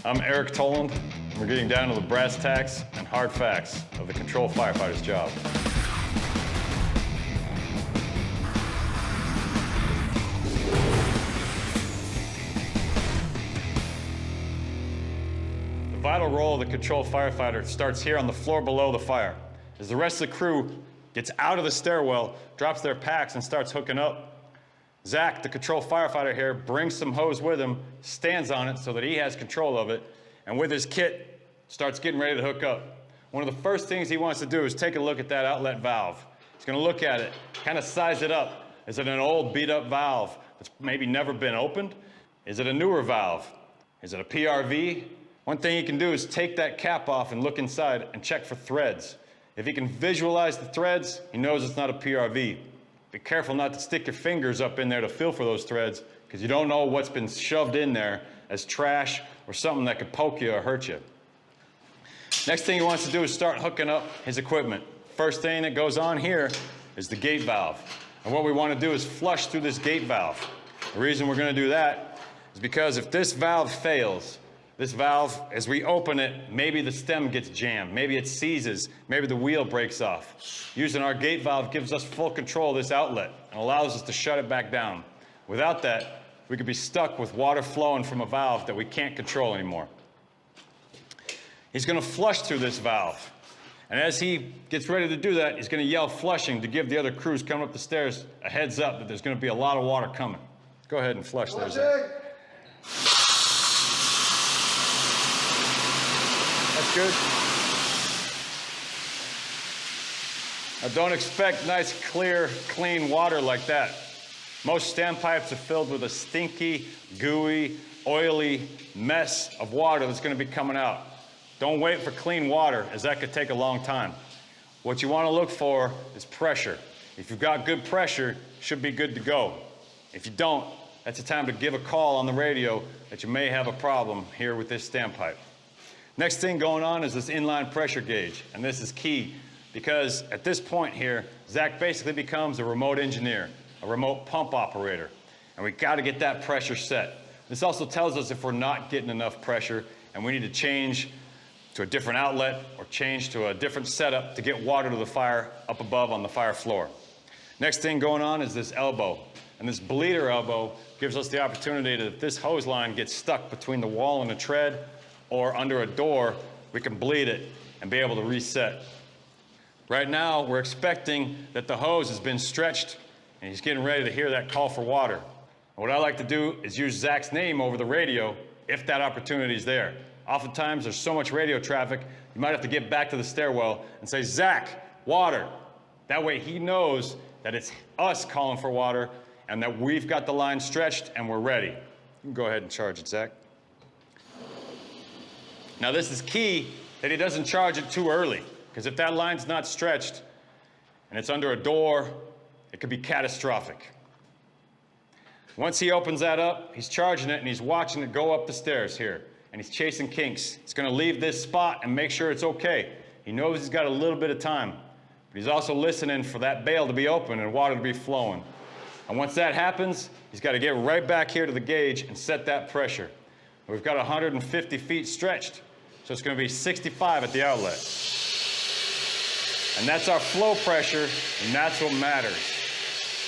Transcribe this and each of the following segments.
I'm Eric Toland, and we're getting down to the brass tacks and hard facts of the control firefighter's job. The vital role of the control firefighter starts here on the floor below the fire. As the rest of the crew gets out of the stairwell, drops their packs, and starts hooking up, Zach, the control firefighter here, brings some hose with him, stands on it so that he has control of it, and with his kit, starts getting ready to hook up. One of the first things he wants to do is take a look at that outlet valve. He's gonna look at it, kind of size it up. Is it an old beat up valve that's maybe never been opened? Is it a newer valve? Is it a PRV? One thing he can do is take that cap off and look inside and check for threads. If he can visualize the threads, he knows it's not a PRV. Be careful not to stick your fingers up in there to feel for those threads, because you don't know what's been shoved in there as trash or something that could poke you or hurt you. Next thing he wants to do is start hooking up his equipment. First thing that goes on here is the gate valve. And what we want to do is flush through this gate valve. The reason we're going to do that is because if this valve fails, this valve, as we open it, maybe the stem gets jammed, maybe it seizes, maybe the wheel breaks off. Using our gate valve gives us full control of this outlet and allows us to shut it back down. Without that, we could be stuck with water flowing from a valve that we can't control anymore. He's going to flush through this valve. And as he gets ready to do that, he's going to yell flushing to give the other crews coming up the stairs a heads up that there's going to be a lot of water coming. Go ahead and flush there, Zach. That's good. Now don't expect nice, clear, clean water like that. Most standpipes are filled with a stinky, gooey, oily mess of water that's going to be coming out. Don't wait for clean water, as that could take a long time. What you want to look for is pressure. If you've got good pressure, you should be good to go. If you don't, that's the time to give a call on the radio that you may have a problem here with this standpipe. Next thing going on is this inline pressure gauge, and this is key because at this point here, Zach basically becomes a remote engineer, a remote pump operator, and we got to get that pressure set. This also tells us if we're not getting enough pressure and we need to change to a different outlet or change to a different setup to get water to the fire up above on the fire floor. Next thing going on is this elbow, and this bleeder elbow gives us the opportunity that if this hose line gets stuck between the wall and the tread or under a door, we can bleed it and be able to reset. Right now, we're expecting that the hose has been stretched and he's getting ready to hear that call for water. And what I like to do is use Zach's name over the radio if that opportunity is there. Oftentimes, there's so much radio traffic, you might have to get back to the stairwell and say, Zach, water. That way he knows that it's us calling for water and that we've got the line stretched and we're ready. You can go ahead and charge it, Zach. Now this is key that he doesn't charge it too early, because if that line's not stretched and it's under a door, it could be catastrophic. Once he opens that up, he's charging it and he's watching it go up the stairs here, and he's chasing kinks. He's going to leave this spot and make sure it's okay. He knows he's got a little bit of time, but he's also listening for that bail to be open and water to be flowing. And once that happens, he's got to get right back here to the gauge and set that pressure. We've got 150 feet stretched, so it's going to be 65 at the outlet. And that's our flow pressure, and that's what matters.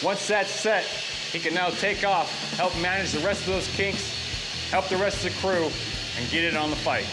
Once that's set, he can now take off, help manage the rest of those kinks, help the rest of the crew, and get it on the fight.